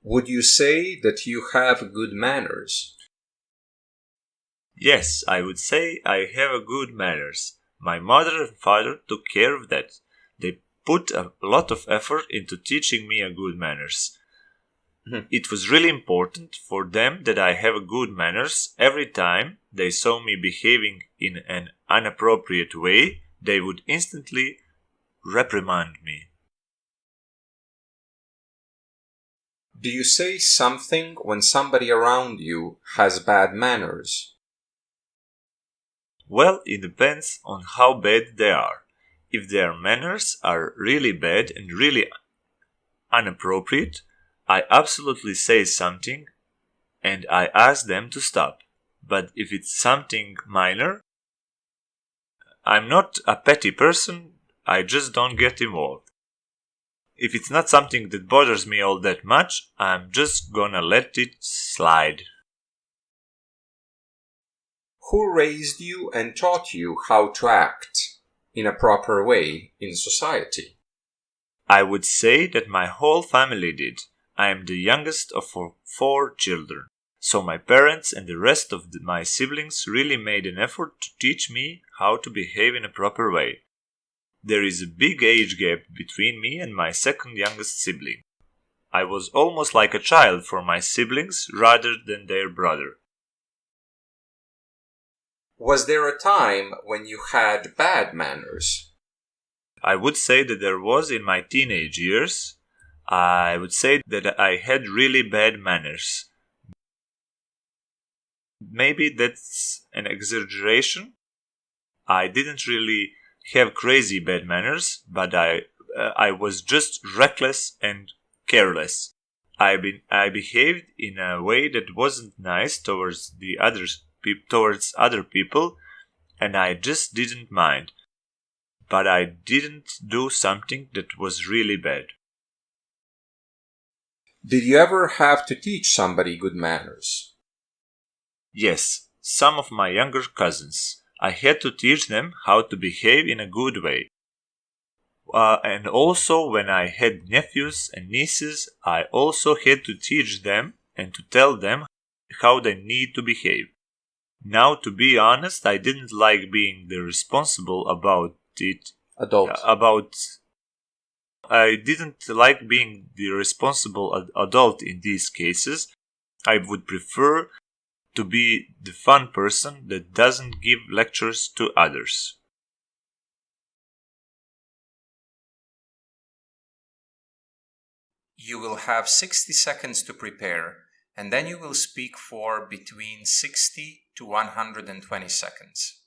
Would you say that you have good manners? Yes, I would say I have good manners. My mother and father took care of that. They put a lot of effort into teaching me a good manners. It was really important for them that I have good manners. Every time they saw me behaving in an inappropriate way, they would instantly reprimand me. Do you say something when somebody around you has bad manners? Well, it depends on how bad they are. If their manners are really bad and really inappropriate, I absolutely say something and I ask them to stop. But if it's something minor, I'm not a petty person, I just don't get involved. If it's not something that bothers me all that much, I'm just gonna let it slide. Who raised you and taught you how to act in a proper way in society? I would say that my whole family did. I am the youngest of four children, so my parents and the rest of my siblings really made an effort to teach me how to behave in a proper way. There is a big age gap between me and my second youngest sibling. I was almost like a child for my siblings rather than their brother. Was there a time when you had bad manners? I would say that there was in my teenage years. I would say that I had really bad manners. Maybe that's an exaggeration. I didn't really have crazy bad manners, but I was just reckless and careless. I behaved in a way that wasn't nice towards other people, and I just didn't mind. But I didn't do something that was really bad. Did you ever have to teach somebody good manners? Yes, some of my younger cousins. I had to teach them how to behave in a good way. And also, when I had nephews and nieces, I also had to teach them and to tell them how they need to behave. Now, to be honest, I didn't like being the responsible about it. Adult. I didn't like being the responsible adult in these cases. I would prefer to be the fun person that doesn't give lectures to others. You will have 60 seconds to prepare, and then you will speak for between 60 to 120 seconds.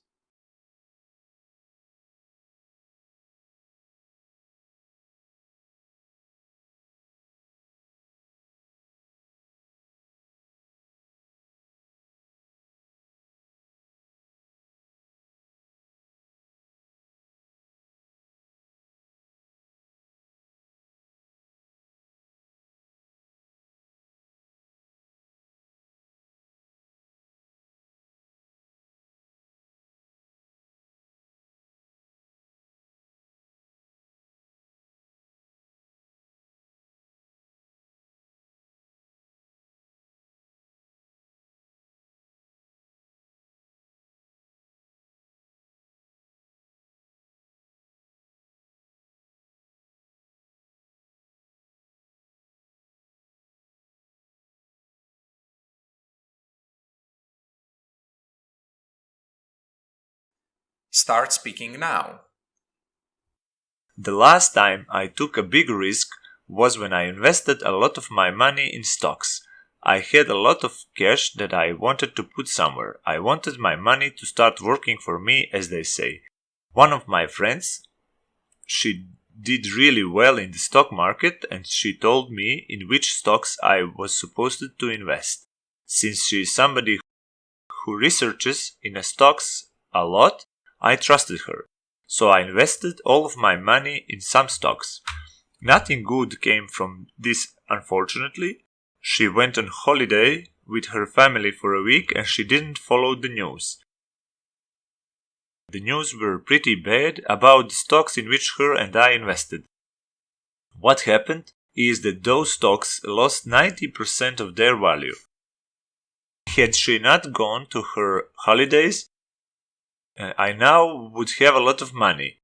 Start speaking now. The last time I took a big risk was when I invested a lot of my money in stocks. I had a lot of cash that I wanted to put somewhere. I wanted my money to start working for me, as they say. One of my friends, she did really well in the stock market and she told me in which stocks I was supposed to invest. Since she is somebody who researches in stocks a lot, I trusted her. So I invested all of my money in some stocks. Nothing good came from this, unfortunately. She went on holiday with her family for a week and she didn't follow the news. The news were pretty bad about the stocks in which her and I invested. What happened? is that those stocks lost 90% of their value. Had she not gone to her holidays, I now would have a lot of money.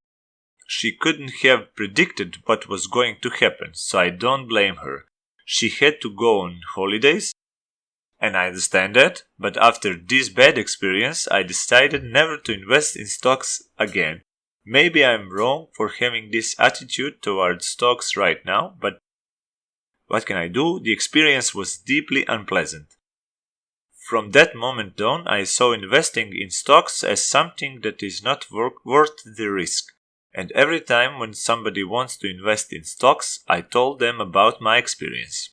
She couldn't have predicted what was going to happen, so I don't blame her. She had to go on holidays, and I understand that, but after this bad experience, I decided never to invest in stocks again. Maybe I'm wrong for having this attitude towards stocks right now, but what can I do? The experience was deeply unpleasant. From that moment on, I saw investing in stocks as something that is not worth the risk. And every time when somebody wants to invest in stocks, I told them about my experience.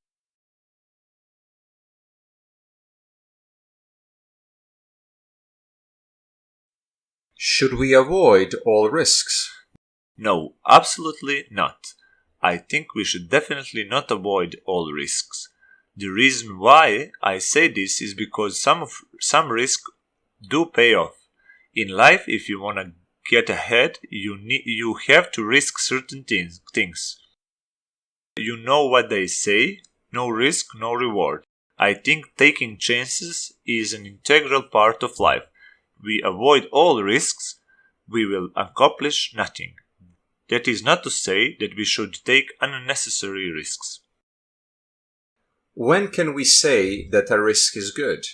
Should we avoid all risks? No, absolutely not. I think we should definitely not avoid all risks. The reason why I say this is because some risks do pay off. In life, if you want to get ahead, you have to risk certain things. You know what they say, no risk, no reward. I think taking chances is an integral part of life. We avoid all risks, we will accomplish nothing. That is not to say that we should take unnecessary risks. When can we say that a risk is good?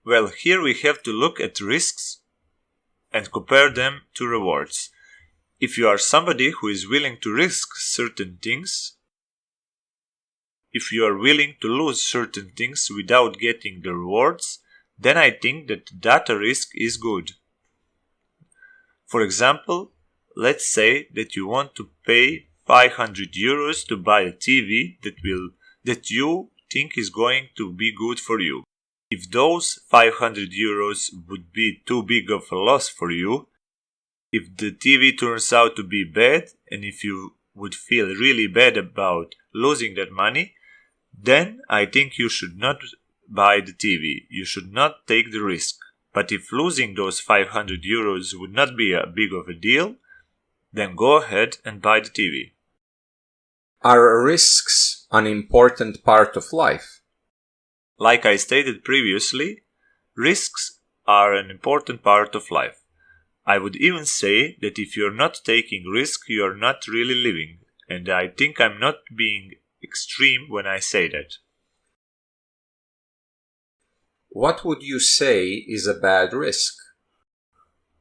Well, here we have to look at risks and compare them to rewards. If you are somebody who is willing to risk certain things, if you are willing to lose certain things without getting the rewards, then I think that a risk is good. For example, let's say that you want to pay 500 euros to buy a TV that you think is going to be good for you. If those 500 euros would be too big of a loss for you, if the TV turns out to be bad, and if you would feel really bad about losing that money, then I think you should not buy the TV. You should not take the risk. But if losing those 500 euros would not be a big of a deal, then go ahead and buy the TV. Are risks an important part of life? Like I stated previously, risks are an important part of life. I would even say that if you're not taking risk, you're not really living. And I think I'm not being extreme when I say that. What would you say is a bad risk?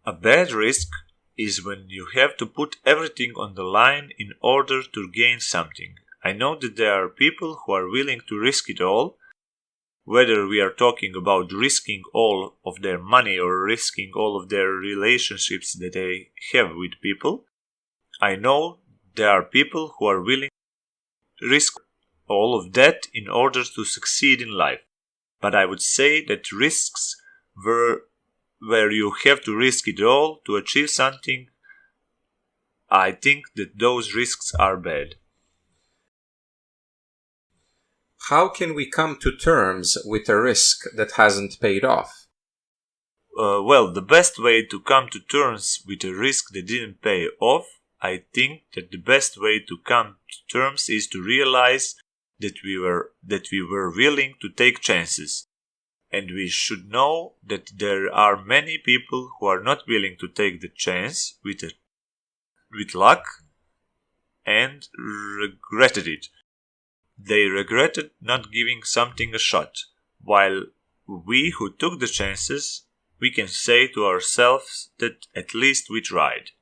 A bad risk is when you have to put everything on the line in order to gain something. I know that there are people who are willing to risk it all, whether we are talking about risking all of their money or risking all of their relationships that they have with people. I know there are people who are willing to risk all of that in order to succeed in life. But I would say that risks where you have to risk it all to achieve something, I think that those risks are bad. How can we come to terms with a risk that hasn't paid off? Well, the best way to come to terms with a risk that didn't pay off, I think that the best way to come to terms is to realize that we were willing to take chances. And we should know that there are many people who are not willing to take the chance with luck and regretted it. They regretted not giving something a shot, while we who took the chances, we can say to ourselves that at least we tried.